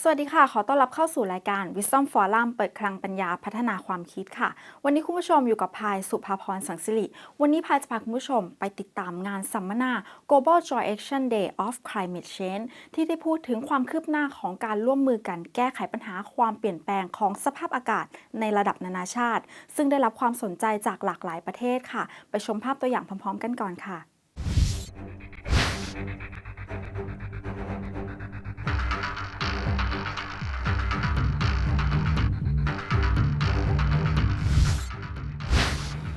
สวัสดีค่ะขอต้อนรับเข้าสู่รายการ Wisdom Forum เปิดคลังปัญญาพัฒนาความคิดค่ะวันนี้คุณผู้ชมอยู่กับพายสุภาพรสังสิริวันนี้พายจะพาคุณผู้ชมไปติดตามงานสัมมนา Global Joint Action Day of Climate Change ที่ได้พูดถึงความคืบหน้าของการร่วมมือกันแก้ไขปัญหาความเปลี่ยนแปลงของสภาพอากาศในระดับนานาชาติซึ่งได้รับความสนใจจากหลากหลายประเทศค่ะไปชมภาพตัวอย่างพร้อมๆกันก่อนค่ะ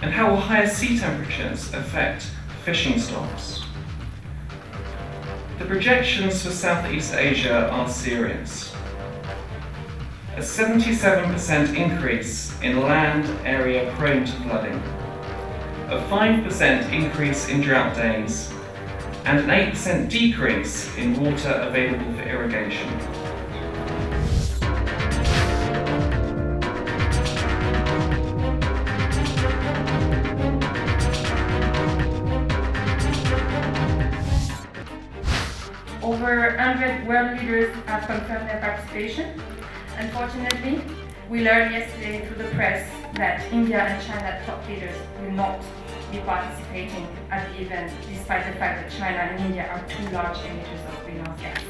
And how will higher sea temperatures affect fishing stocks? The projections for Southeast Asia are serious. A 77% increase in land area prone to flooding, a 5% increase in drought days, and an 8% decrease in water available for irrigation. Over 100 world leaders have confirmed their participation. Unfortunately, we learned yesterday through the press that India and China top leaders will not be participating at the event, despite the fact that China and India are two large emitters of greenhouse gas.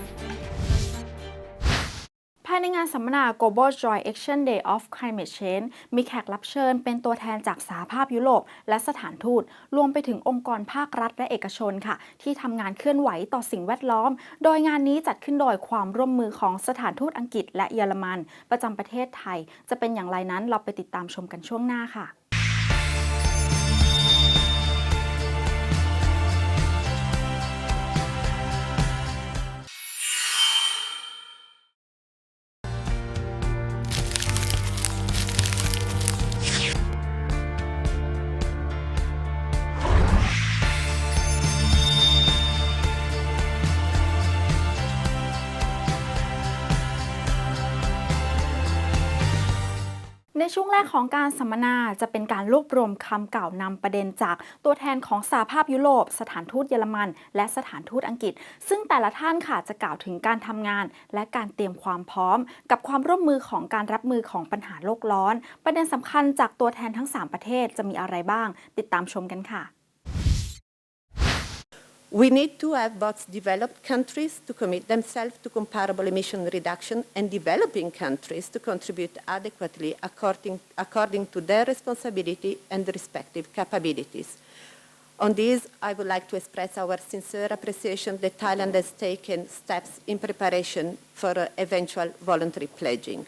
ภายในงานสัมมนา Global Joint Action Day of Climate Change มีแขกรับเชิญเป็นตัวแทนจากสหภาพยุโรปและสถานทูตรวมไปถึงองค์กรภาครัฐและเอกชนค่ะที่ทำงานเคลื่อนไหวต่อสิ่งแวดล้อมโดยงานนี้จัดขึ้นโดยความร่วมมือของสถานทูตอังกฤษและเยอรมันประจำประเทศไทยจะเป็นอย่างไรนั้นเราไปติดตามชมกันช่วงหน้าค่ะในช่วงแรกของการสัมมนาจะเป็นการรวบรวมคำกล่าวนำประเด็นจากตัวแทนของสหภาพยุโรปสถานทูตเยอรมันและสถานทูตอังกฤษซึ่งแต่ละท่านค่ะจะกล่าวถึงการทำงานและการเตรียมความพร้อมกับความร่วมมือของการรับมือของปัญหาโลกร้อนประเด็นสำคัญจากตัวแทนทั้ง3ประเทศจะมีอะไรบ้างติดตามชมกันค่ะWe need to have both developed countries to commit themselves to comparable emission reduction and developing countries to contribute adequately according to their responsibility and respective capabilities. On this, I would like to express our sincere appreciation that Thailand has taken steps in preparation for eventual voluntary pledging.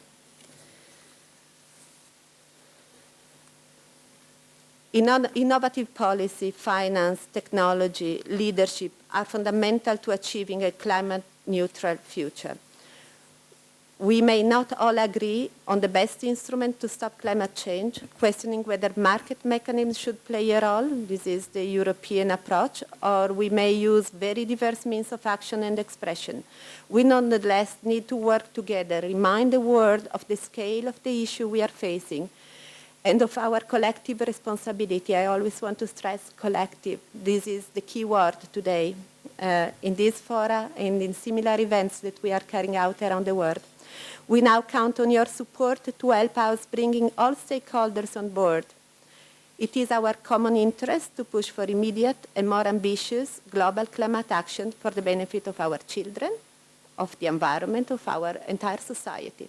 Innovative policy, finance, technology, leadership are fundamental to achieving a climate-neutral future. We may not all agree on the best instrument to stop climate change, questioning whether market mechanisms should play a role, this is the European approach, or we may use very diverse means of action and expression. We nonetheless need to work together, remind the world of the scale of the issue we are facing, and of our collective responsibility. I always want to stress collective. This is the key word today in this fora and in similar events that we are carrying out around the world. We now count on your support to help us bringing all stakeholders on board. It is our common interest to push for immediate and more ambitious global climate action for the benefit of our children, of the environment, of our entire society.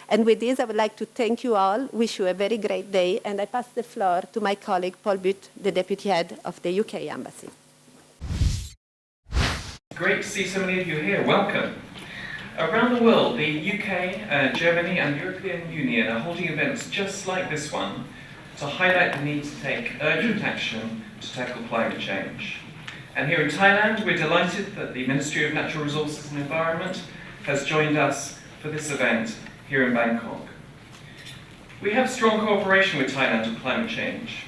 And with this, I would like to thank you all, wish you a very great day, and I pass the floor to my colleague, Paul Bute, the Deputy Head of the UK Embassy. Great to see so many of you here. Welcome. Around the world, the UK, Germany and the European Union are holding events just like this one to highlight the need to take urgent action to tackle climate change. And here in Thailand, we're delighted that the Ministry of Natural Resources and Environment has joined us for this event here in Bangkok. We have strong cooperation with Thailand on climate change.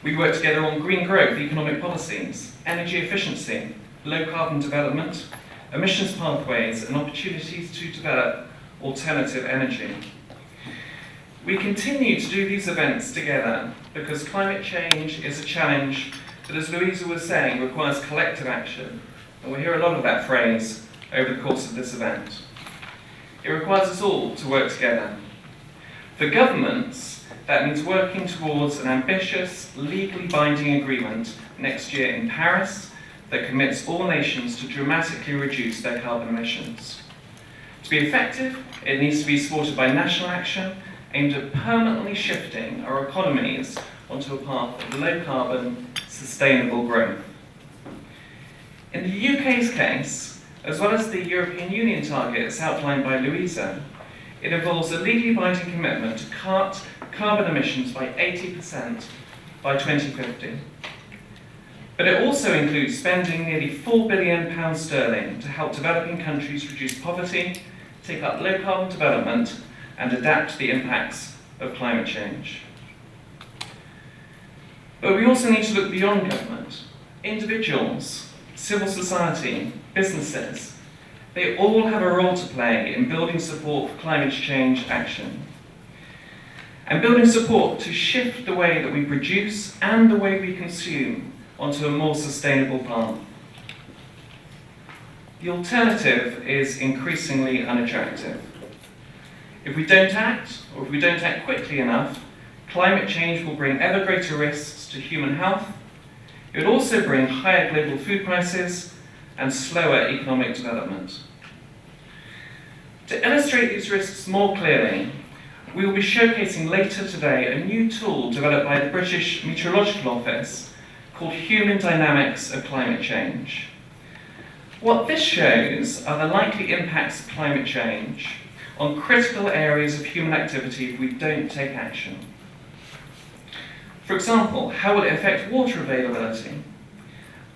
We work together on green growth, economic policies, energy efficiency, low carbon development, emissions pathways and opportunities to develop alternative energy. We continue to do these events together because climate change is a challenge that, as Luisa was saying, requires collective action, and we'll hear a lot of that phrase over the course of this event. it requires us all to work together. For governments, that means working towards an ambitious, legally binding agreement next year in Paris that commits all nations to dramatically reduce their carbon emissions. To be effective, it needs to be supported by national action aimed at permanently shifting our economies onto a path of low-carbon, sustainable growth. In the UK's case, as well as the European Union targets outlined by Luisa, it involves a legally binding commitment to cut carbon emissions by 80% by 2050. But it also includes spending nearly £4 billion sterling to help developing countries reduce poverty, take up low-carbon development, and adapt to the impacts of climate change. But we also need to look beyond government. Individuals, civil society, businesses, they all have a role to play in building support for climate change action. And building support to shift the way that we produce and the way we consume onto a more sustainable path. The alternative is increasingly unattractive. If we don't act, or if we don't act quickly enough, climate change will bring ever greater risks to human health. It will also bring higher global food prices and slower economic development. To illustrate these risks more clearly, we will be showcasing later today a new tool developed by the British Meteorological Office called Human Dynamics of Climate Change. What this shows are the likely impacts of climate change on critical areas of human activity if we don't take action. For example, how will it affect water availability?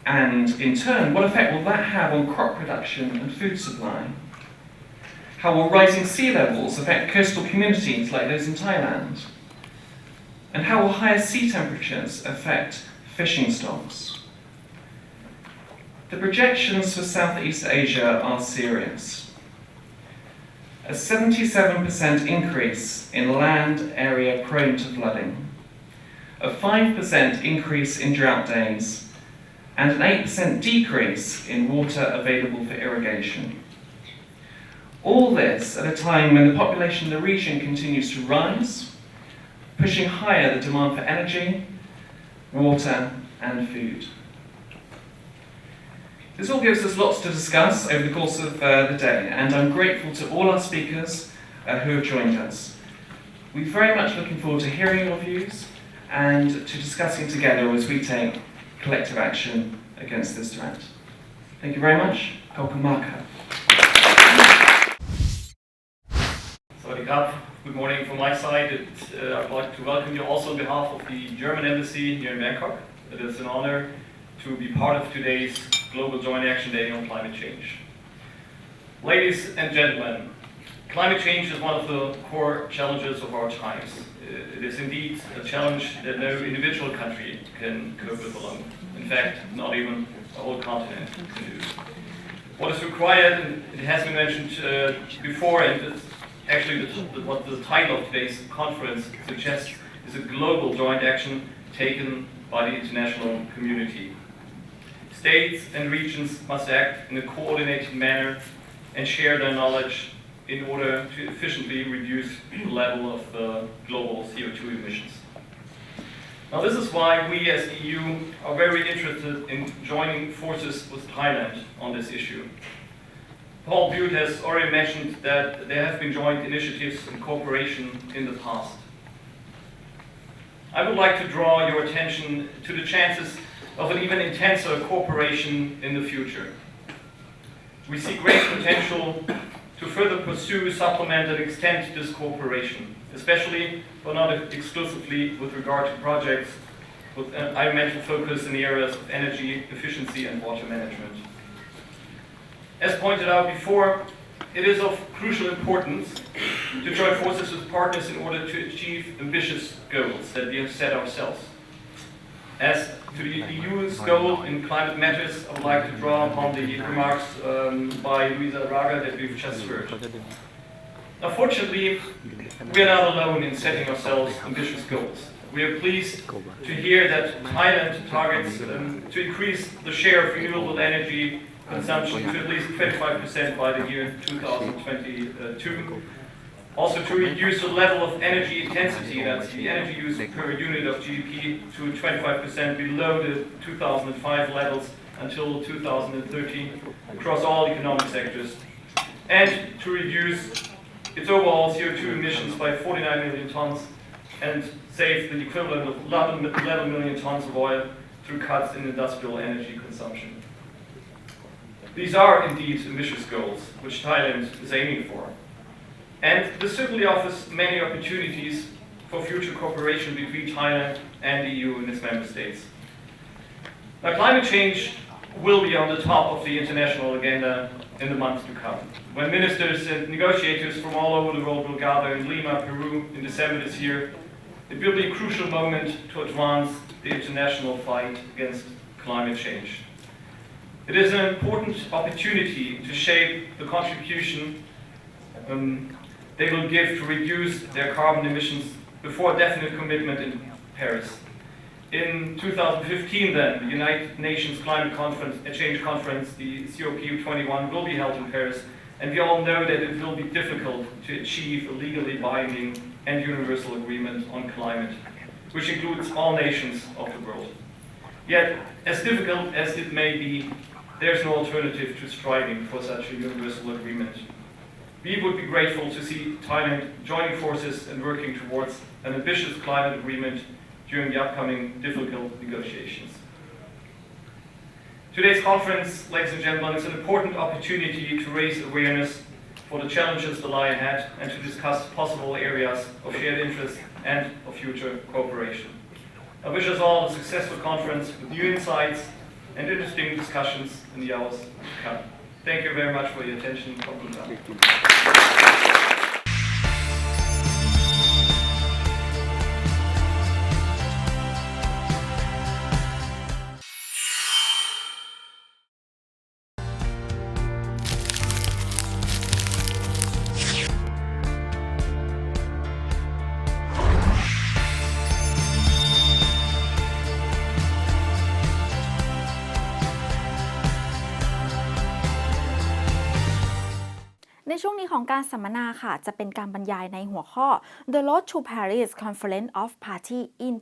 And in turn, what effect will that have on crop production and food supply? How will rising sea levels affect coastal communities like those in Thailand? And how will higher sea temperatures affect fishing stocks? The projections for Southeast Asia are serious. A 77% increase in land area prone to flooding, a 5% increase in drought days, and an 8% decrease in water available for irrigation. All this at a time when the population in the region continues to rise, pushing higher the demand for energy, water, and food. This all gives us lots to discuss over the course of the day, and I'm grateful to all our speakers who have joined us. We're very much looking forward to hearing your views and to discussing together as we take collective action against this threat. Thank you very much. Kokumaka. Good morning from my side. I'd like to welcome you also on behalf of the German Embassy here in Bangkok. It is an honor to be part of today's Global Joint Action Day on Climate Change. Ladies and gentlemen, climate change is one of the core challenges of our times. It is indeed a challenge that no individual country can cope with alone. In fact, not even a whole continent can do. What is required, and it has been mentioned before, and it's actually what the title of today's conference suggests, is a global joint action taken by the international community. States and regions must act in a coordinated manner and share their knowledge in order to efficiently reduce the level of global CO2 emissions. Now, this is why we as the EU are very interested in joining forces with Thailand on this issue. Paul Bute has already mentioned that there have been joint initiatives and cooperation in the past. I would like to draw your attention to the chances of an even intenser cooperation in the future. We see great potential to further pursue, supplement, and extend this cooperation, especially, but not exclusively, with regard to projects with environmental focus in the areas of energy efficiency and water management. As pointed out before, it is of crucial importance to join forces with partners in order to achieve ambitious goals that we have set ourselves. As to the EU's goal in climate matters, I would like to draw upon the remarks by Luisa Ragher that we've just heard. Unfortunately, we are not alone in setting ourselves ambitious goals. We are pleased to hear that Thailand targets to increase the share of renewable energy consumption to at least 25% by the year 2022. Also to reduce the level of energy intensity, that's the energy use per unit of GDP, to 25% below the 2005 levels until 2030 across all economic sectors. And to reduce its overall CO2 emissions by 49 million tons and save the equivalent of 11 million tons of oil through cuts in industrial energy consumption. These are indeed ambitious goals, which Thailand is aiming for. And this certainly offers many opportunities for future cooperation between Thailand and the EU and its member states. Now, climate change will be on the top of the international agenda in the months to come, when ministers and negotiators from all over the world will gather in Lima, Peru in December this year. It will be a crucial moment to advance the international fight against climate change. It is an important opportunity to shape the contribution they will give to reduce their carbon emissions before a definite commitment in Paris. In 2015 then, the United Nations Climate Change Conference, the COP21, will be held in Paris, and we all know that it will be difficult to achieve a legally binding and universal agreement on climate, which includes all nations of the world. Yet, as difficult as it may be, there's no alternative to striving for such a universal agreement. We would be grateful to see Thailand joining forces and working towards an ambitious climate agreement during the upcoming difficult negotiations. Today's conference, ladies and gentlemen, is an important opportunity to raise awareness for the challenges that lie ahead and to discuss possible areas of shared interest and of future cooperation. I wish us all a successful conference with new insights and interesting discussions in the hours to come. Thank you very much for your attention. Thank you. ในช่วงนี้ของการสัมมนาค่ะจะเป็นการบรรยายในหัวข้อ The Road to Paris Conference of Parties in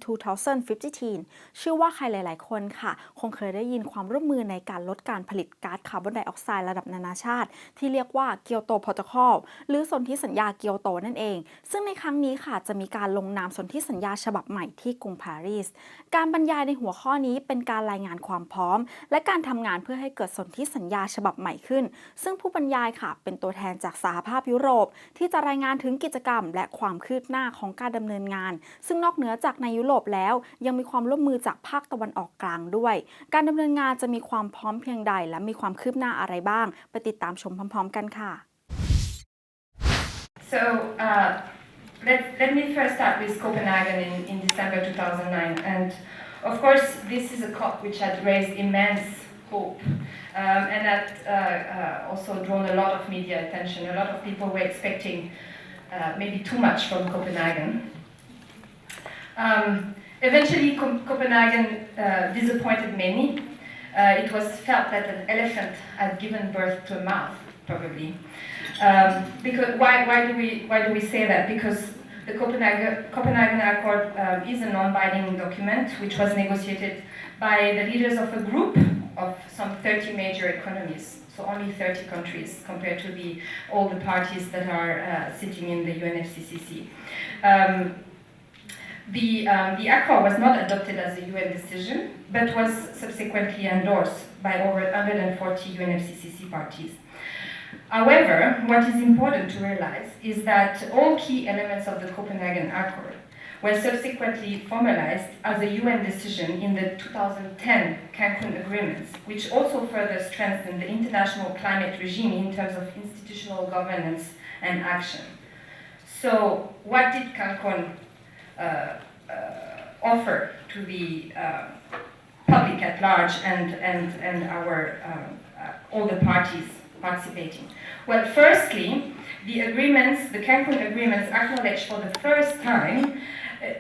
2015 ชื่อว่าใครหลายๆคนค่ะคงเคยได้ยินความร่วมมือในการลดการผลิตก๊าซคาร์บอนไดออกไซด์ระดับนานาชาติที่เรียกว่าเกียวโตโปรโตคอลหรือสนธิสัญญาเกียวโตนั่นเองซึ่งในครั้งนี้ค่ะจะมีการลงนามสนธิสัญญาฉบับใหม่ที่กรุงปารีสการบรรยายในหัวข้อนี้เป็นการรายงานความพร้อมและการทำงานเพื่อให้เกิดสนธิสัญญาฉบับใหม่ขึ้นซึ่งผู้บรรยายค่ะเป็นตัวแทนจากสหภาพยุโรปที่จะรายงานถึงกิจกรรมและความคืบหน้าของการดำเนินงานซึ่งนอกเหนือจากในยุโรปแล้วยังมีความร่วมมือจากภาคตะวันออกกลางด้วยการดำเนินงานจะมีความพร้อมเพียงใดและมีความคืบหน้าอะไรบ้างไปติดตามชมพร้อมๆกันค่ะ So let me first start with Copenhagen in December 2009 and of course this is a COP which had raised immense hope and that also drawn a lot of media attention. A lot of people were expecting maybe too much from Copenhagen. Eventually, Copenhagen disappointed many. It was felt that an elephant had given birth to a mouse, probably. Because why do we say that? Because the Copenhagen Accord is a non-binding document which was negotiated by the leaders of a group of some 30 major economies, so only 30 countries compared to all the parties that are sitting in the UNFCCC. The accord was not adopted as a UN decision, but was subsequently endorsed by over 140 UNFCCC parties. However, what is important to realize is that all key elements of the Copenhagen Accord were subsequently formalized as a UN decision in the 2010 Cancun agreements, which also further strengthened the international climate regime in terms of institutional governance and action. So what did Cancun offer to the public at large and our all the parties participating? Well, firstly, the Cancun agreements acknowledge for the first time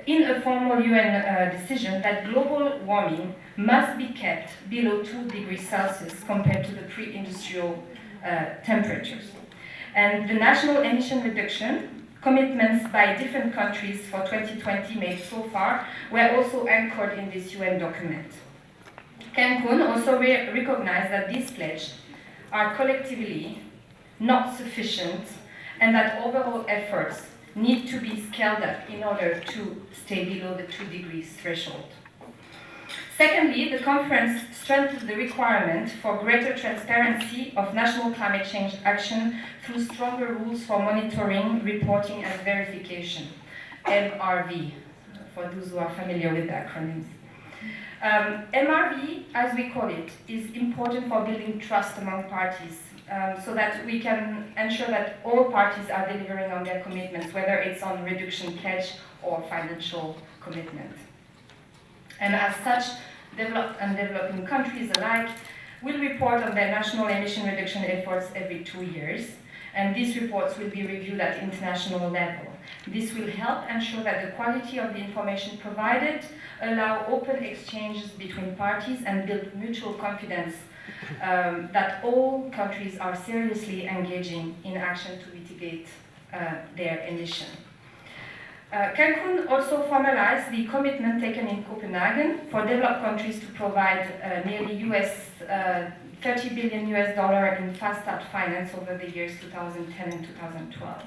in a formal UN decision that global warming must be kept below 2 degrees Celsius compared to the pre-industrial temperatures. And the national emission reduction commitments by different countries for 2020 made so far were also anchored in this UN document. Cancun also recognized that these pledges are collectively not sufficient and that overall efforts need to be scaled up in order to stay below the 2 degrees threshold. Secondly, the conference strengthened the requirement for greater transparency of national climate change action through stronger rules for monitoring, reporting, and verification, MRV, for those who are familiar with the acronyms. MRV, as we call it, is important for building trust among parties so that we can ensure that all parties are delivering on their commitments, whether it's on reduction pledge or financial commitment. And as such, developed and developing countries alike will report on their national emission reduction efforts every 2 years, and these reports will be reviewed at international level. This will help ensure that the quality of the information provided allow open exchanges between parties and build mutual confidence that all countries are seriously engaging in action to mitigate their emission. Cancun also formalized the commitment taken in Copenhagen for developed countries to provide nearly $30 billion in fast start finance over the years 2010 and 2012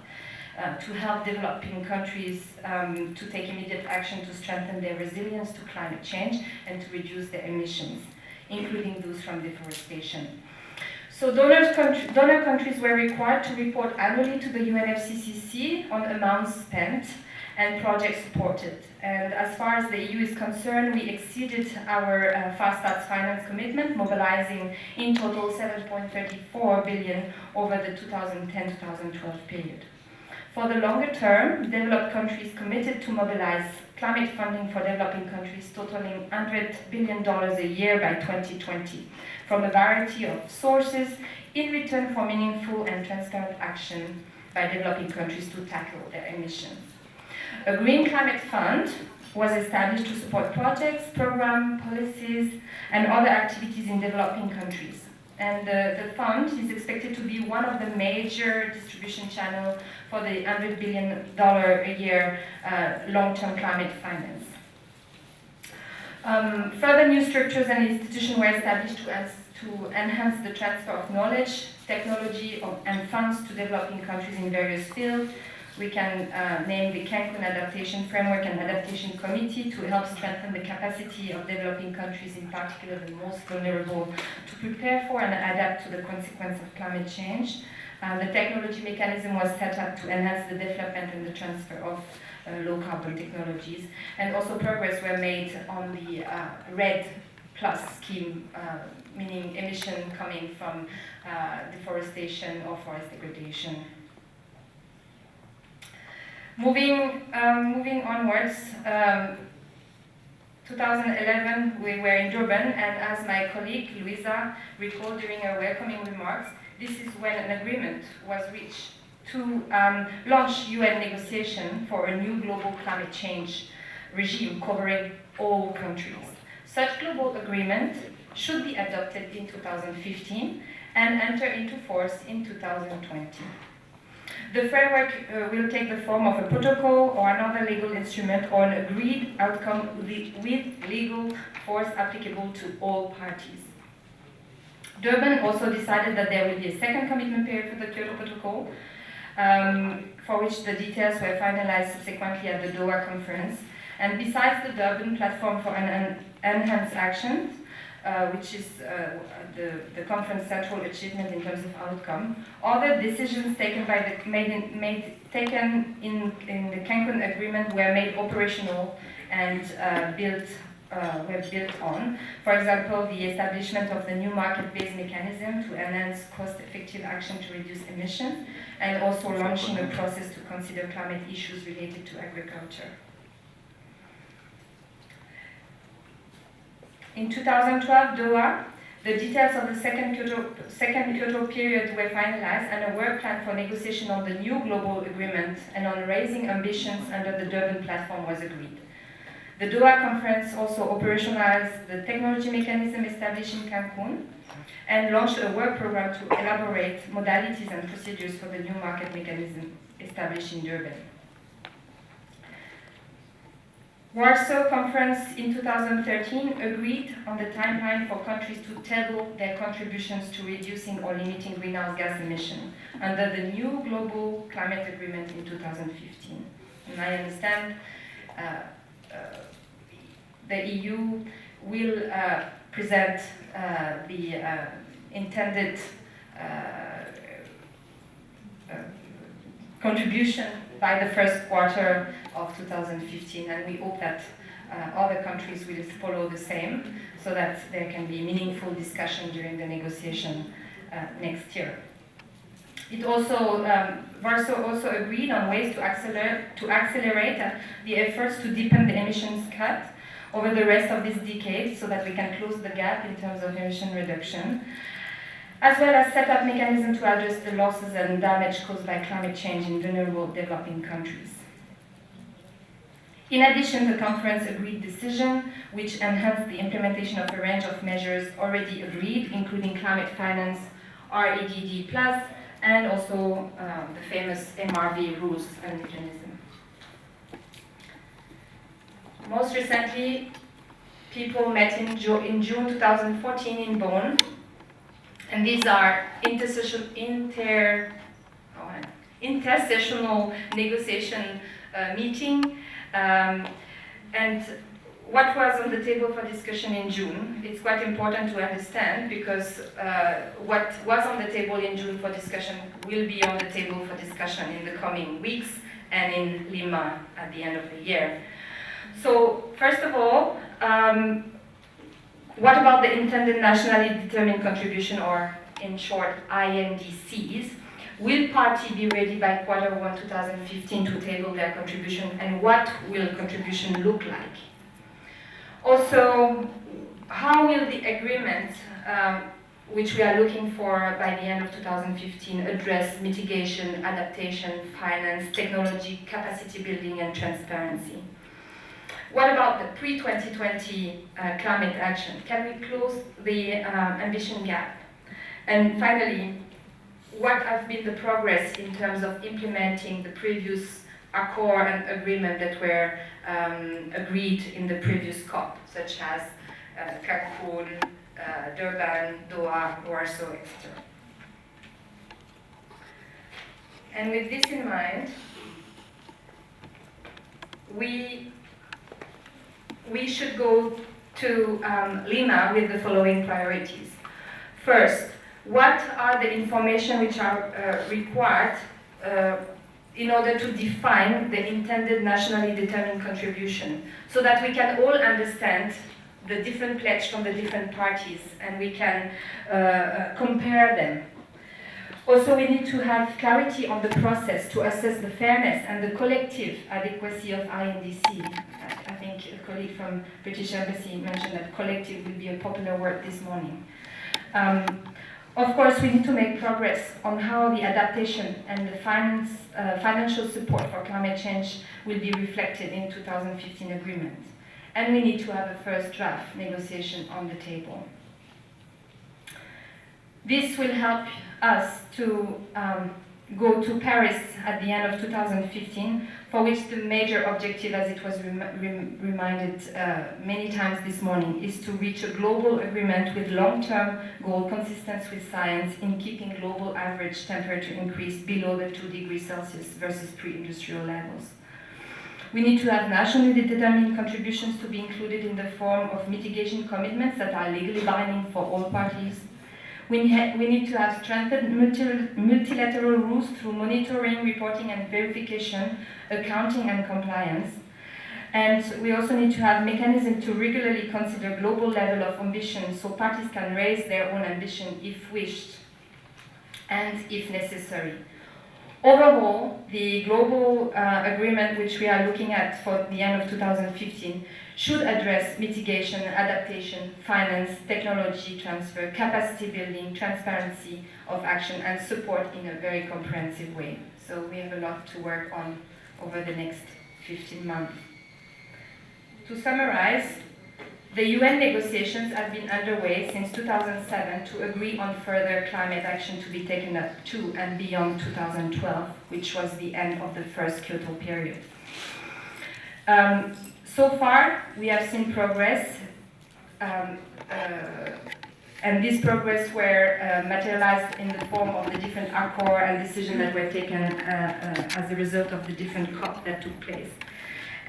to help developing countries to take immediate action to strengthen their resilience to climate change and to reduce their emissions, including those from deforestation. So donor countries were required to report annually to the UNFCCC on amounts spent and projects supported. And as far as the EU is concerned, we exceeded our Fast Start Finance commitment, mobilizing in total $7.34 billion over the 2010-2012 period. For the longer term, developed countries committed to mobilize climate funding for developing countries totaling $100 billion a year by 2020 from a variety of sources in return for meaningful and transparent action by developing countries to tackle their emissions. A Green Climate Fund was established to support projects, programs, policies, and other activities in developing countries. And the fund is expected to be one of the major distribution channels for the $100 billion a year long-term climate finance. Further new structures and institutions were established to enhance the transfer of knowledge, technology, and funds to developing countries in various fields. We can name the Cancun Adaptation Framework and Adaptation Committee to help strengthen the capacity of developing countries, in particular the most vulnerable, to prepare for and adapt to the consequence of climate change. The technology mechanism was set up to enhance the development and the transfer of low carbon technologies. And also progress were made on the RED Plus scheme, meaning emission coming from deforestation or forest degradation. Moving onwards, 2011 we were in Durban, and as my colleague Luisa recalled during her welcoming remarks, this is when an agreement was reached to launch UN negotiation for a new global climate change regime covering all countries. Such global agreement should be adopted in 2015 and enter into force in 2020. The framework will take the form of a protocol or another legal instrument or an agreed outcome with legal force applicable to all parties. Durban also decided that there will be a second commitment period for the Kyoto Protocol, for which the details were finalized subsequently at the Doha conference. And besides the Durban platform for an enhanced action, which is the conference central achievement in terms of outcome, other decisions taken taken in the Cancun agreement were made operational and were built on. For example, the establishment of the new market-based mechanism to enhance cost-effective action to reduce emissions, and also launching a process to consider climate issues related to agriculture. In 2012, Doha, The details of the second Kyoto period were finalized, and a work plan for negotiation on the new global agreement and on raising ambitions under the Durban platform was agreed. The Doha conference also operationalized the technology mechanism established in Cancun and launched a work program to elaborate modalities and procedures for the new market mechanism established in Durban. Warsaw Conference in 2013 agreed on the timeline for countries to table their contributions to reducing or limiting greenhouse gas emissions under the new global climate agreement in 2015. And I understand the EU will present the intended contribution by the first quarter of 2015, and we hope that other countries will follow the same so that there can be meaningful discussion during the negotiation next year. It also, Warsaw also agreed on ways to accelerate the efforts to deepen the emissions cut over the rest of this decade so that we can close the gap in terms of emission reduction, as well as set up mechanisms to address the losses and damage caused by climate change in vulnerable developing countries. In addition, the conference agreed decision which enhanced the implementation of a range of measures already agreed, including climate finance, REDD+, and also the famous MRV rules and mechanism. Most recently, people met in June 2014 in Bonn, and these are intersessional negotiation meeting. And what was on the table for discussion in June? It's quite important to understand because what was on the table in June for discussion will be on the table for discussion in the coming weeks and in Lima at the end of the year. So first of all, what about the intended nationally determined contribution, or in short, INDCs? Will party be ready by Q1 2015 to table their contribution, and what will contribution look like? Also, how will the agreement, which we are looking for by the end of 2015, address mitigation, adaptation, finance, technology, capacity building, and transparency? What about the pre-2020 climate action? Can we close the ambition gap? And finally, what has been the progress in terms of implementing the previous accord and agreement that were agreed in the previous COP, such as Cancun, Durban, Doha, Warsaw, etc. And with this in mind, we should go to Lima with the following priorities. First, what are the information which are required in order to define the intended nationally determined contribution, so that we can all understand the different pledges from the different parties and we can compare them. Also, we need to have clarity on the process to assess the fairness and the collective adequacy of INDC. I think a colleague from British Embassy mentioned that collective will be a popular word this morning. Of course, we need to make progress on how the adaptation and the financial support for climate change will be reflected in 2015 agreement. And we need to have a first draft negotiation on the table. This will help us to go to Paris at the end of 2015, for which the major objective, as it was reminded many times this morning, is to reach a global agreement with long-term goal consistent with science in keeping global average temperature increase below the 2 degrees Celsius versus pre-industrial levels. We need to have nationally determined contributions to be included in the form of mitigation commitments that are legally binding for all parties. We need to have strengthened multilateral rules through monitoring, reporting and verification, accounting and compliance. And we also need to have mechanisms to regularly consider global level of ambition so parties can raise their own ambition if wished and if necessary. Overall, the global agreement which we are looking at for the end of 2015 should address mitigation, adaptation, finance, technology transfer, capacity building, transparency of action, and support in a very comprehensive way. So we have a lot to work on over the next 15 months. To summarize, the UN negotiations have been underway since 2007 to agree on further climate action to be taken up to and beyond 2012, which was the end of the first Kyoto period. So far, we have seen progress, and this progress were materialized in the form of the different accords and decisions that were taken as a result of the different COP that took place.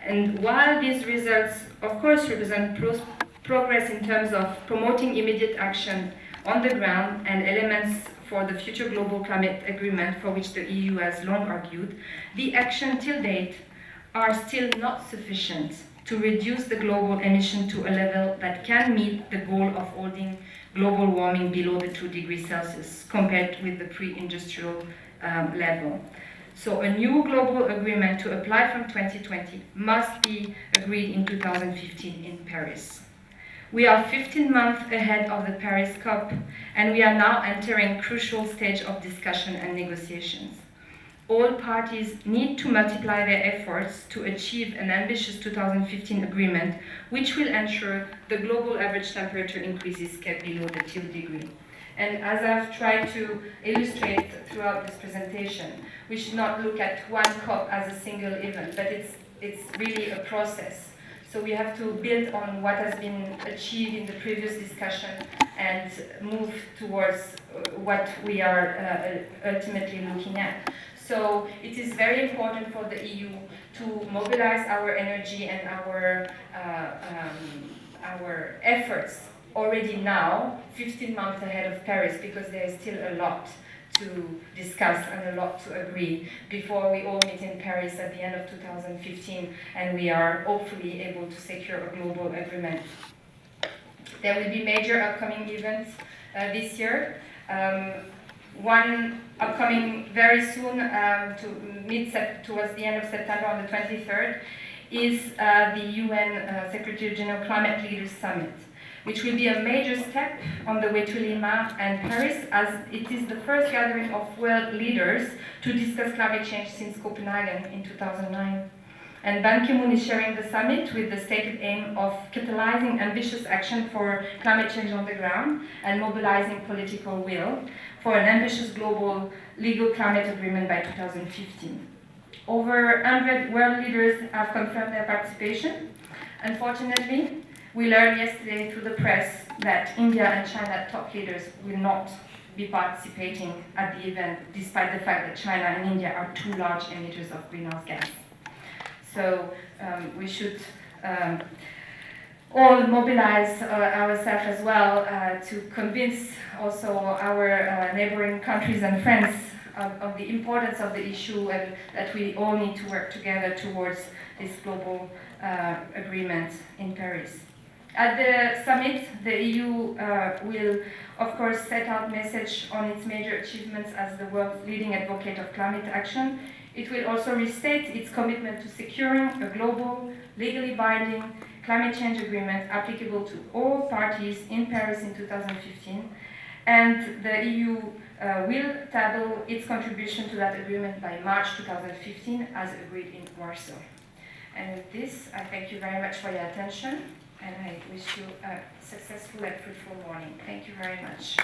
And while these results, of course, represent progress in terms of promoting immediate action on the ground and elements for the future global climate agreement for which the EU has long argued, the action till date are still not sufficient to reduce the global emission to a level that can meet the goal of holding global warming below the 2 degrees Celsius compared with the pre-industrial level. So a new global agreement to apply from 2020 must be agreed in 2015 in Paris. We are 15 months ahead of the Paris COP, and we are now entering a crucial stage of discussion and negotiations. All parties need to multiply their efforts to achieve an ambitious 2015 agreement, which will ensure the global average temperature increases kept below the 2 degree. And as I've tried to illustrate throughout this presentation, we should not look at one COP as a single event, but it's really a process. So we have to build on what has been achieved in the previous discussion and move towards what we are ultimately looking at. So it is very important for the EU to mobilize our energy and our efforts already now, 15 months ahead of Paris, because there is still a lot to discuss and a lot to agree before we all meet in Paris at the end of 2015 and we are hopefully able to secure a global agreement. There will be major upcoming events this year. One upcoming very soon towards the end of September on the 23rd is the UN Secretary General Climate Leaders Summit, which will be a major step on the way to Lima and Paris, as it is the first gathering of world leaders to discuss climate change since Copenhagen in 2009. And Ban Ki-moon is sharing the summit with the stated aim of catalyzing ambitious action for climate change on the ground and mobilizing political will for an ambitious global legal climate agreement by 2015. Over 100 world leaders have confirmed their participation. Unfortunately, we learned yesterday through the press that India and China top leaders will not be participating at the event, despite the fact that China and India are 2 large emitters of greenhouse gas. So we should all mobilize ourselves as well to convince also our neighboring countries and friends of the importance of the issue and that we all need to work together towards this global agreement in Paris. At the summit, the EU will, of course, set out message on its major achievements as the world's leading advocate of climate action. It will also restate its commitment to securing a global, legally binding climate change agreement applicable to all parties in Paris in 2015. And the EU will table its contribution to that agreement by March 2015 as agreed in Warsaw. And with this, I thank you very much for your attention. And I wish you a successful and fruitful morning. Thank you very much.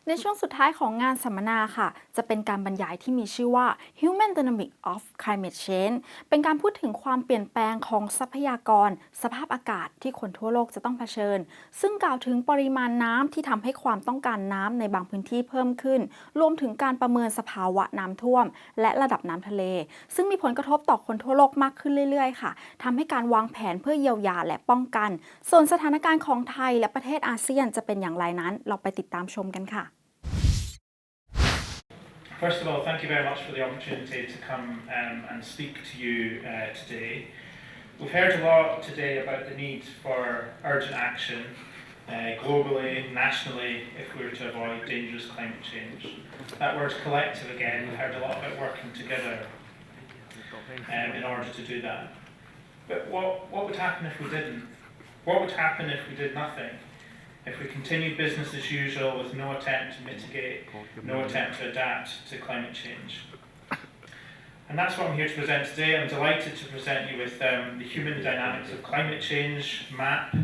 ในช่วงสุดท้ายของงานสัมมนาค่ะจะเป็นการบรรยายที่มีชื่อว่า Human Dynamic of Climate Change เป็นการพูดถึงความเปลี่ยนแปลงของทรัพยากรสภาพอากาศที่คนทั่วโลกจะต้องเผชิญซึ่งกล่าวถึงปริมาณน้ำที่ทำให้ความต้องการน้ำในบางพื้นที่เพิ่มขึ้นรวมถึงการประเมินสภาวะน้ำท่วมและระดับน้ำทะเลซึ่งมีผลกระทบต่อคนทั่วโลกมากขึ้นเรื่อยๆค่ะทำให้การวางแผนเพื่อเยียวยาและป้องกันส่วนสถานการณ์ของไทยและประเทศอาเซียนจะเป็นอย่างไรนั้นเราไปติดตามชมกันค่ะFirst of all, thank you very much for the opportunity to come and speak to you today. We've heard a lot today about the need for urgent action globally, nationally, if we were to avoid dangerous climate change. That word collective again, we've heard a lot about working together in order to do that. But what would happen if we didn't? What would happen if we did nothing? If we continued business as usual with no attempt to mitigate, no attempt to adapt to climate change. And that's what I'm here to present today. I'm delighted to present you with the Human Dynamics of Climate Change map,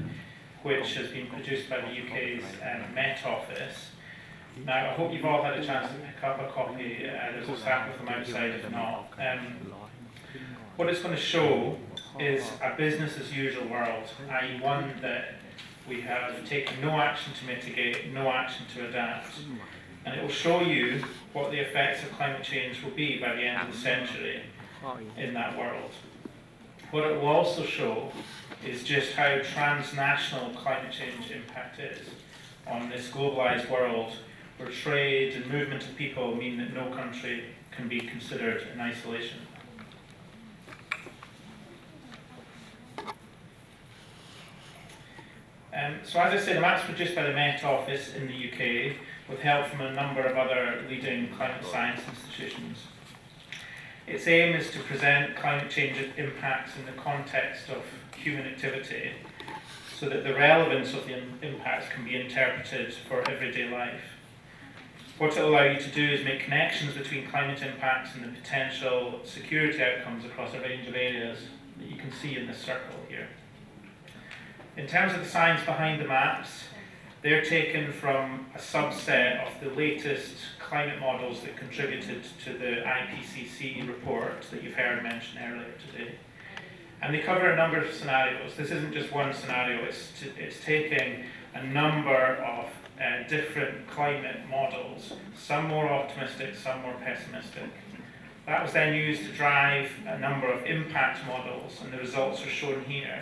which has been produced by the UK's Met Office. Now, I hope you've all had a chance to pick up a copy. There's a stack of them outside if not. What it's going to show is a business as usual world, i.e. one that we have taken no action to mitigate, no action to adapt. And it will show you what the effects of climate change will be by the end of the century in that world. What it will also show is just how transnational climate change impact is on this globalized world where trade and movement of people mean that no country can be considered in isolation. So as I say, the map's produced by the Met Office in the UK with help from a number of other leading climate science institutions. Its aim is to present climate change impacts in the context of human activity so that the relevance of the impacts can be interpreted for everyday life. What it will allow you to do is make connections between climate impacts and the potential security outcomes across a range of areas that you can see in this circle here. In terms of the science behind the maps, they're taken from a subset of the latest climate models that contributed to the IPCC report that you've heard mentioned earlier today. And they cover a number of scenarios. This isn't just one scenario, it's taking a number of different climate models, some more optimistic, some more pessimistic. That was then used to drive a number of impact models, and the results are shown here.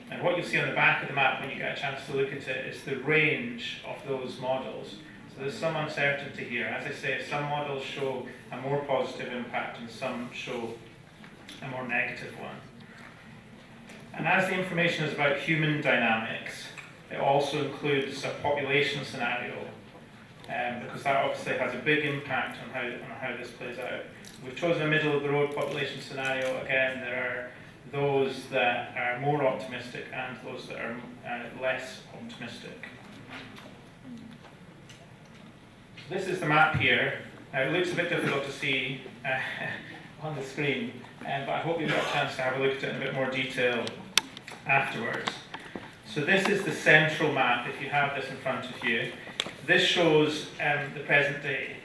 And what you'll see on the back of the map when you get a chance to look at it is the range of those models. So there's some uncertainty here. As I say, some models show a more positive impact and some show a more negative one. And as the information is about human dynamics, it also includes a population scenario, because that obviously has a big impact on how this plays out. We've chosen a middle-of-the-road population scenario. Again, there are those that are more optimistic and those that are less optimistic. This is the map here. It looks a bit difficult to see on the screen, but I hope you've got a chance to have a look at it in a bit more detail afterwards. So this is the central map, if you have this in front of you. This shows the present day.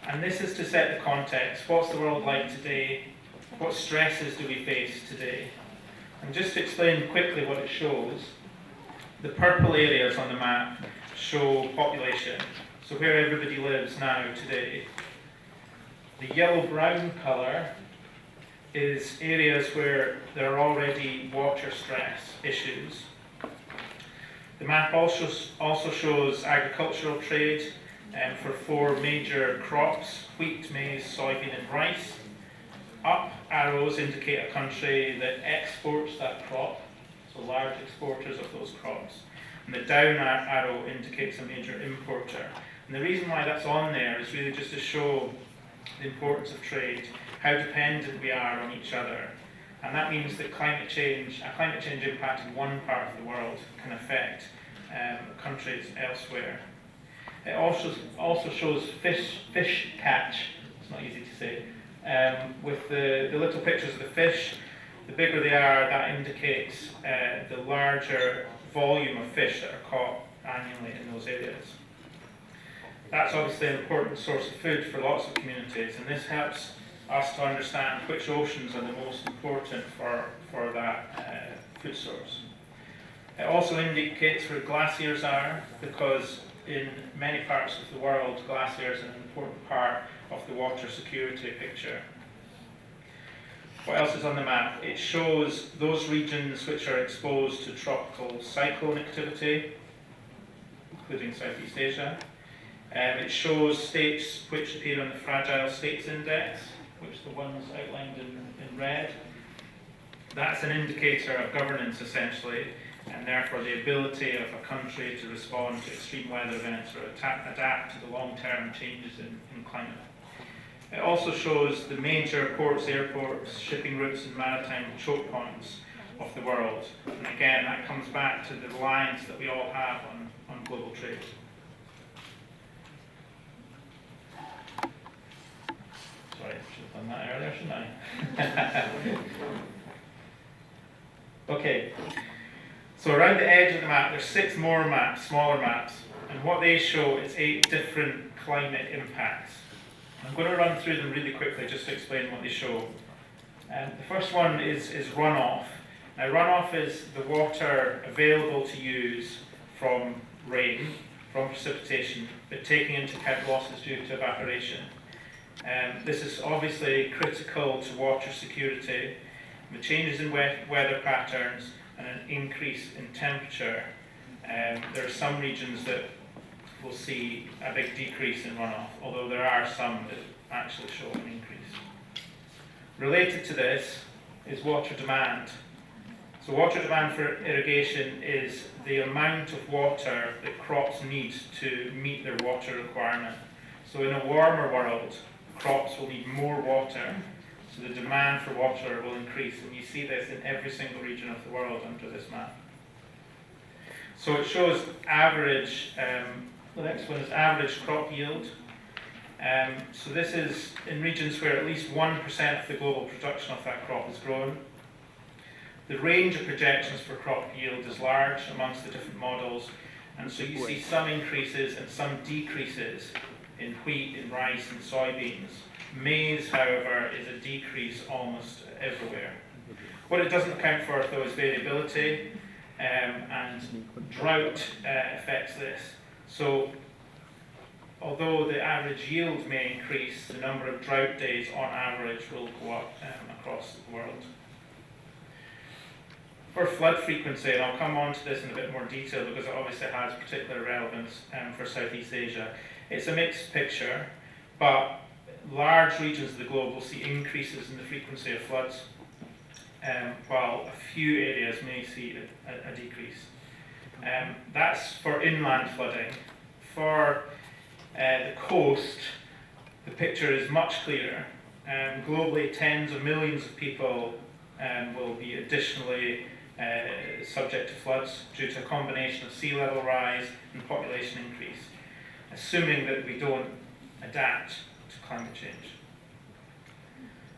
And this is to set the context. What's the world like today? What stresses do we face today? And just to explain quickly what it shows, the purple areas on the map show population, so where everybody lives now today. The yellow-brown colour is areas where there are already water stress issues. The map also shows agricultural trade for 4 major crops: wheat, maize, soybean and rice. Up arrows indicate a country that exports that crop, so large exporters of those crops. And the down arrow indicates a major importer. And the reason why that's on there is really just to show the importance of trade, how dependent we are on each other. And that means that a climate change impact in one part of the world can affect countries elsewhere. It also shows fish catch, it's not easy to say, with the little pictures of the fish. The bigger they are, that indicates the larger volume of fish that are caught annually in those areas. that's obviously an important source of food for lots of communities, and this helps us to understand which oceans are the most important for that food source. It also indicates where glaciers are, because in many parts of the world, glaciers are an important part of the water security picture. What else is on the map? It shows those regions which are exposed to tropical cyclone activity, including Southeast Asia. It shows states which appear on the Fragile States Index, which are the ones outlined in red. That's an indicator of governance, essentially, and therefore the ability of a country to respond to extreme weather events or adapt to the long-term changes in climate. It also shows the major ports, airports, shipping routes and maritime choke points of the world. And again, that comes back to the reliance that we all have on global trade. Sorry, I should have done that earlier, shouldn't I? Okay, so around the edge of the map, there's 6 more maps, smaller maps, and what they show is 8 different climate impacts. I'm going to run through them really quickly just to explain what they show. The first one is runoff. Now, runoff is the water available to use from rain, from precipitation, but taking into account losses due to evaporation. This is obviously critical to water security. The changes in weather patterns and an increase in temperature. There are some regions that will see a big decrease in runoff, although there are some that actually show an increase. Related to this is water demand. So water demand for irrigation is the amount of water that crops need to meet their water requirement. So in a warmer world, crops will need more water, so the demand for water will increase, and you see this in every single region of the world under this map. So it shows average, the next one is average crop yield. So this is in regions where at least 1% of the global production of that crop is grown. The range of projections for crop yield is large amongst the different models, and so you see some increases and some decreases in wheat, in rice, and soybeans. Maize, however, is a decrease almost everywhere. What it doesn't account for, though, is variability, and drought affects this. So, although the average yield may increase, the number of drought days on average will go up across the world. For flood frequency, and I'll come on to this in a bit more detail because it obviously has particular relevance for Southeast Asia. It's a mixed picture, but large regions of the globe will see increases in the frequency of floods, while a few areas may see a decrease. That's for inland flooding. For the coast, the picture is much clearer. Globally, tens of millions of people will be additionally subject to floods due to a combination of sea level rise and population increase, assuming that we don't adapt to climate change.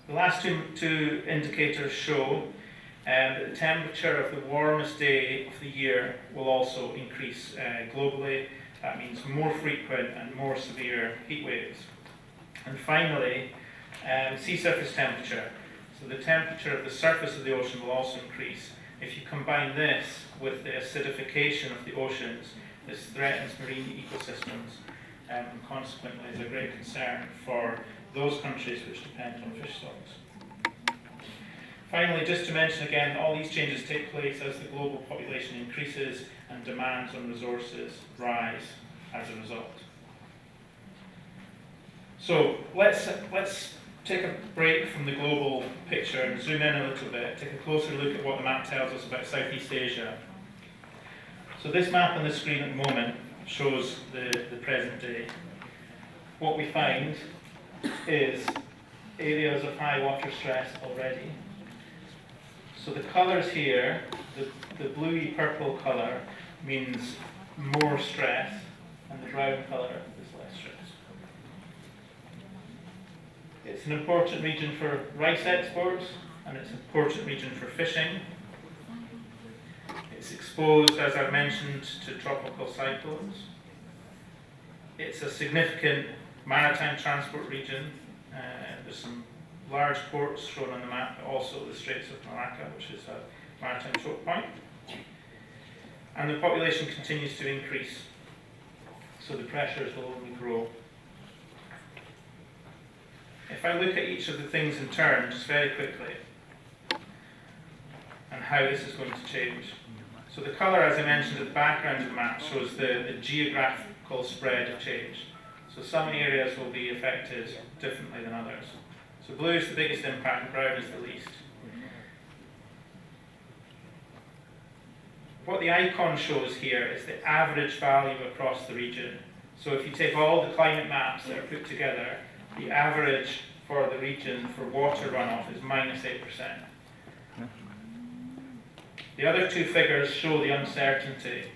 The last two indicators show that the temperature of the warmest day of the year will also increase globally. That means more frequent and more severe heat waves. And finally, sea surface temperature. So the temperature of the surface of the ocean will also increase. If you combine this with the acidification of the oceans, this threatens marine ecosystems and consequently is a great concern for those countries which depend on fish stocks. Finally, just to mention again, all these changes take place as the global population increases and demands on resources rise as a result. So let's take a break from the global picture and zoom in a little bit, take a closer look at what the map tells us about Southeast Asia. So this map on the screen at the moment shows the present day. What we find is areas of high water stress already. So the colours here, the bluey purple colour means more stress, and the brown colour is less stress. It's an important region for rice exports, and it's an important region for fishing. It's exposed, as I've mentioned, to tropical cyclones. It's a significant maritime transport region. There's some large ports shown on the map, but also the Straits of Malacca, which is a maritime choke point. And the population continues to increase, so the pressures will only grow. If I look at each of the things in turn, just very quickly, and how this is going to change. So the colour, as I mentioned at the background of the map, shows the geographical spread of change. So some areas will be affected differently than others. So blue is the biggest impact and brown is the least. What the icon shows here is the average value across the region. So if you take all the climate maps that are put together, the average for the region for water runoff is -8%. The other two figures show the uncertainty.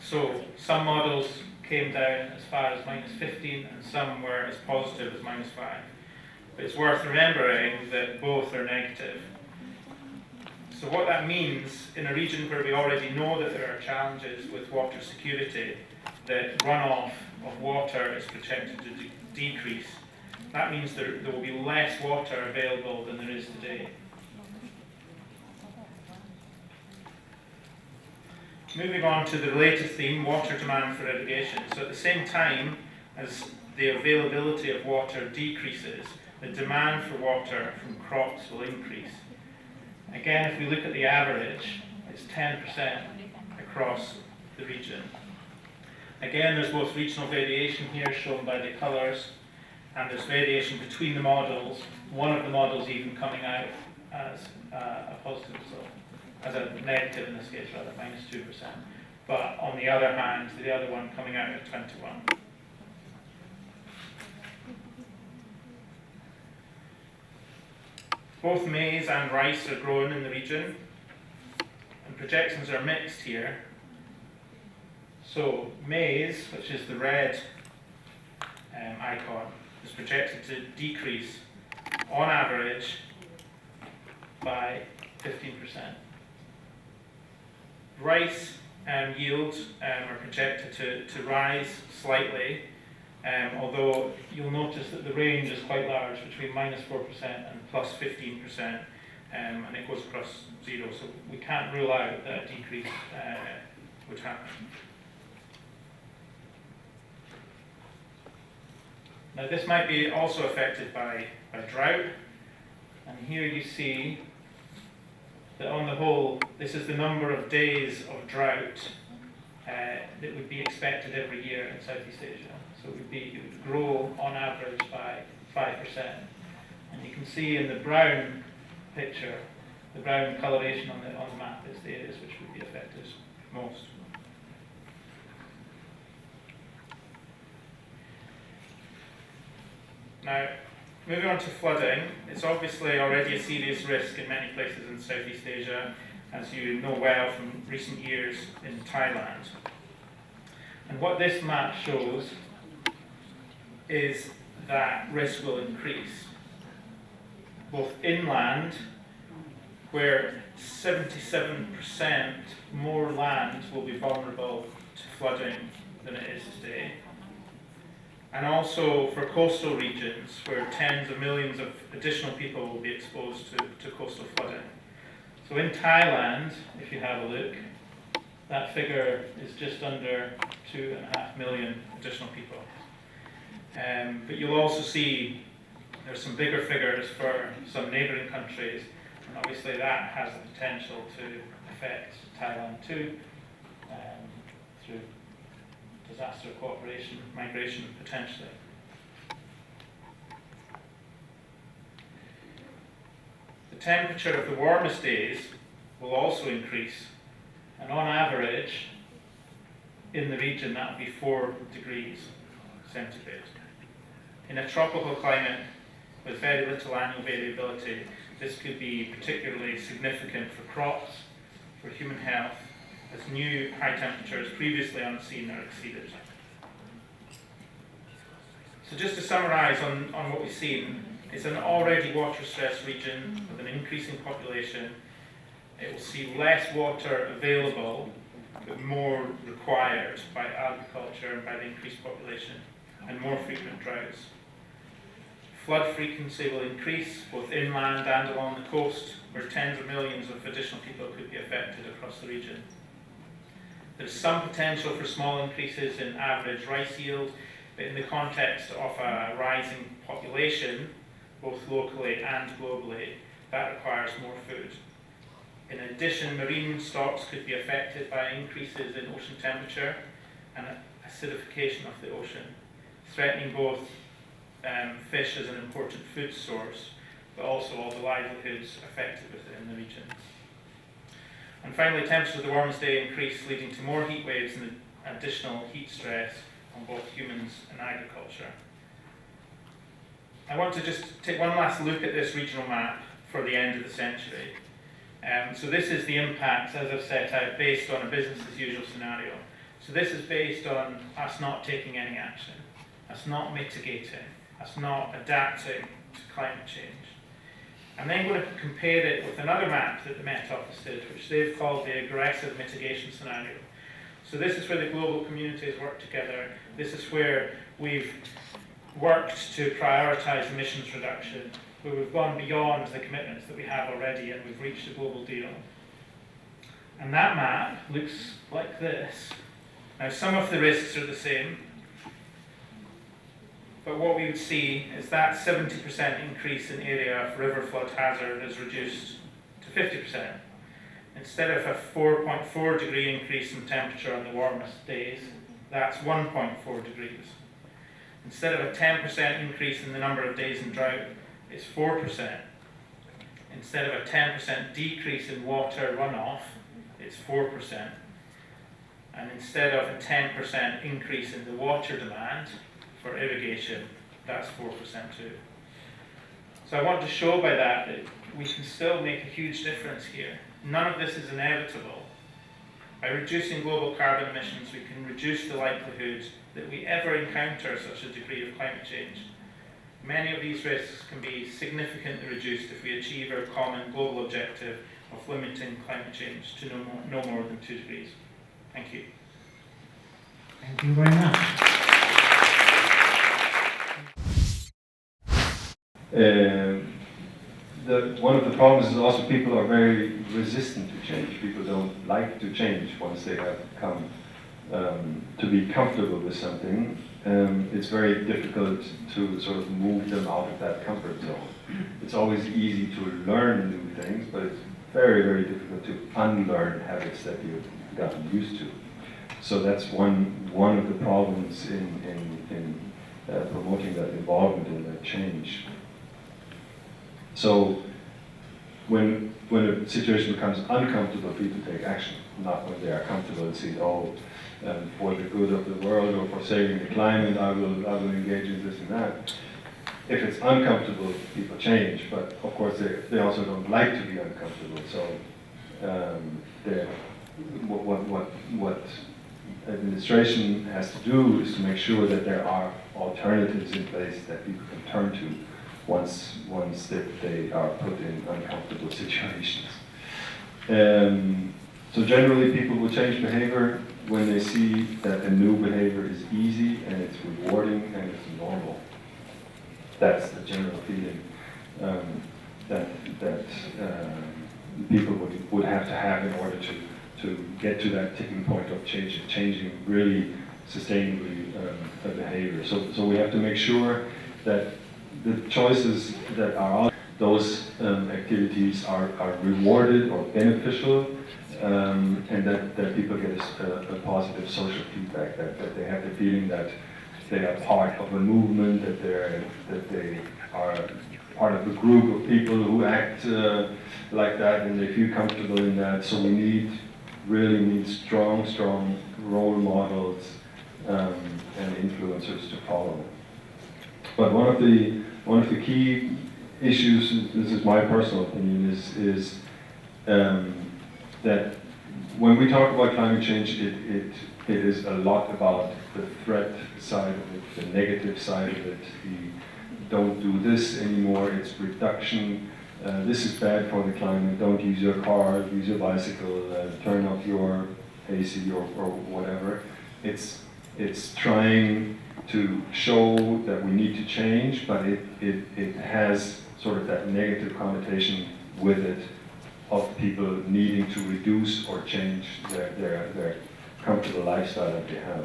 So some models came down as far as -15 and some were as positive as -5. But it's worth remembering that both are negative. So what that means in a region where we already know that there are challenges with water security, that runoff of water is projected to decrease. That means there will be less water available than there is today. Moving on to the related theme, water demand for irrigation. So at the same time as the availability of water decreases, the demand for water from crops will increase. Again, if we look at the average, it's 10% across the region. Again, there's both regional variation here shown by the colours, and there's variation between the models, one of the models even coming out as a positive result, as a negative in this case rather, -2%. But on the other hand, the other one coming out at 21. Both maize and rice are grown in the region, and projections are mixed here. So maize, which is the red icon, is projected to decrease on average by 15%. Rice yields are projected to rise slightly, although you'll notice that the range is quite large, between -4% and +15%, and it goes across zero, so we can't rule out that a decrease would happen. Now this might be also affected by drought, and here you see that on the whole, this is the number of days of drought that would be expected every year in Southeast Asia. So it would grow on average by 5%. And you can see in the brown picture, the brown coloration on the map is the areas which would be affected most. Now, moving on to flooding, it's obviously already a serious risk in many places in Southeast Asia, as you know well from recent years in Thailand. And what this map shows is that risk will increase, both inland, where 77% more land will be vulnerable to flooding than it is today, and also for coastal regions where tens of millions of additional people will be exposed to coastal flooding. So in Thailand, if you have a look, that figure is just under 2.5 million additional people. But you'll also see there's some bigger figures for some neighbouring countries, and obviously that has the potential to affect Thailand too, through disaster cooperation, migration potentially. The temperature of the warmest days will also increase, and on average in the region that will be 4 degrees centigrade. In a tropical climate with very little annual variability, this could be particularly significant for crops, for human health, as new high temperatures previously unseen are exceeded. So just to summarise on what we've seen, it's an already water-stressed region with an increasing population. It will see less water available but more required by agriculture and by the increased population, and more frequent droughts. Flood frequency will increase both inland and along the coast, where tens of millions of additional people could be affected across the region. There's some potential for small increases in average rice yield, but in the context of a rising population, both locally and globally, that requires more food. In addition, marine stocks could be affected by increases in ocean temperature and acidification of the ocean, threatening both fish as an important food source, but also all the livelihoods affected within the region. And finally, temperatures of the warmest day increase, leading to more heat waves and additional heat stress on both humans and agriculture. I want to just take one last look at this regional map for the end of the century. So this is the impacts, as I've set out, based on a business as usual scenario. So this is based on us not taking any action, us not mitigating, us not adapting to climate change. I'm then going to compare it with another map that the Met Office did, which they've called the aggressive mitigation scenario. So this is where the global community has worked together. This is where we've worked to prioritise emissions reduction, where we've gone beyond the commitments that we have already and we've reached a global deal. And that map looks like this. Now, some of the risks are the same, but what we would see is that 70% increase in area of river flood hazard is reduced to 50%. Instead of a 4.4 degree increase in temperature on the warmest days, that's 1.4 degrees. Instead of a 10% increase in the number of days in drought, it's 4%. Instead of a 10% decrease in water runoff, it's 4%. And instead of a 10% increase in the water demand for irrigation, that's 4% too. So I want to show by that we can still make a huge difference here. None of this is inevitable. By reducing global carbon emissions, we can reduce the likelihood that we ever encounter such a degree of climate change. Many of these risks can be significantly reduced if we achieve our common global objective of limiting climate change to no more than 2 degrees. Thank you. Thank you very much. One of the problems is also people are very resistant to change. People don't like to change once they have come to be comfortable with something. It's very difficult to sort of move them out of that comfort zone. It's always easy to learn new things, but it's very, very difficult to unlearn habits that you've gotten used to. So that's one of the problems in promoting that involvement in that change. So when a situation becomes uncomfortable, people take action, not when they are comfortable and see, for the good of the world or for saving the climate, I will engage in this and that. If it's uncomfortable, people change, but of course they also don't like to be uncomfortable. So what administration has to do is to make sure that there are alternatives in place that people can turn to once they are put in uncomfortable situations. So generally people will change behavior when they see that a new behavior is easy and it's rewarding and it's normal. That's the general feeling that people would have to have in order to get to that tipping point of changing really sustainably behavior. So we have to make sure that the choices that are out, those activities are rewarded or beneficial, and that people get a positive social feedback, that they have the feeling that they are part of a movement, that they are part of a group of people who act like that and they feel comfortable in that. So we really need strong role models and influencers to follow. But one of the key issues, this is my personal opinion, is that when we talk about climate change, it is a lot about the threat side of it, the negative side of it, the don't do this anymore, it's reduction, this is bad for the climate, don't use your car, use your bicycle, turn off your hazy or whatever. It's trying to show that we need to change, but it has sort of that negative connotation with it of people needing to reduce or change their comfortable lifestyle that they have.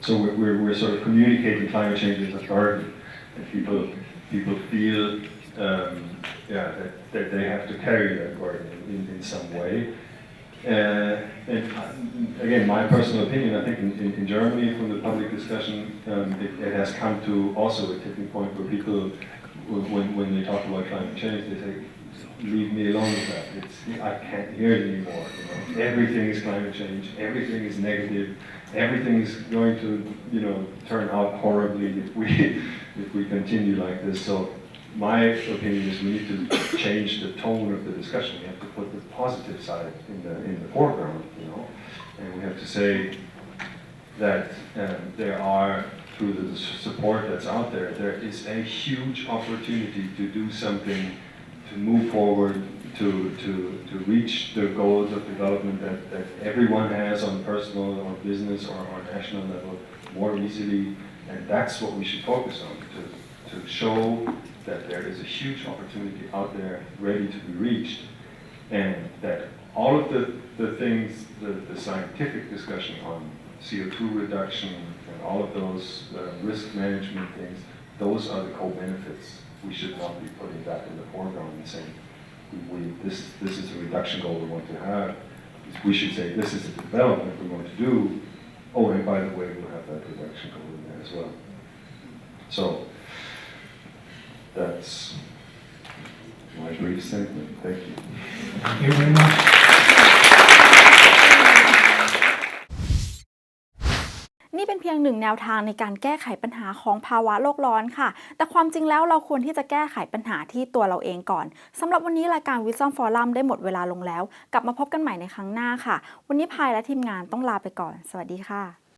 So we're sort of communicating climate change as a burden, and people feel that they have to carry that burden in some way. And again, my personal opinion, I think in Germany, from the public discussion, it has come to also a tipping point where people, when they talk about climate change, they say, leave me alone with that. I can't hear it anymore. You know? Everything is climate change. Everything is negative. Everything is going to, turn out horribly if we continue like this. So my opinion is we need to change the tone of the discussion. We have to put the positive side in the foreground, and we have to say that there are, through the support that's out there, there is a huge opportunity to do something, to move forward, to reach the goals of development that everyone has on personal or business or national level more easily, and that's what we should focus on, to show that there is a huge opportunity out there ready to be reached, and that all of the things, the scientific discussion on CO2 reduction and all of those risk management things, those are the co-benefits. We should not be putting that in the foreground and saying, this is a reduction goal we want to have. We should say, this is the development we want to do. Oh, and by the way, we'll have that reduction goal in there as well. So, that's my brief statement. Thank you. Thank you very much. นี่เป็นเพียงหนึ่งแนวทางในการแก้ไขปัญหาของภาวะโลกร้อนค่ะแต่ความจริงแล้วเราควรที่จะแก้ไขปัญหาที่ตัวเราเองก่อนสำหรับวันนี้รายการ Wisdom Forum ได้หมดเวลาลงแล้วกลับมาพบกันใหม่ในครั้งหน้าค่ะวันนี้พายและทีมงานต้องลาไปก่อนสวัสดีค่ะ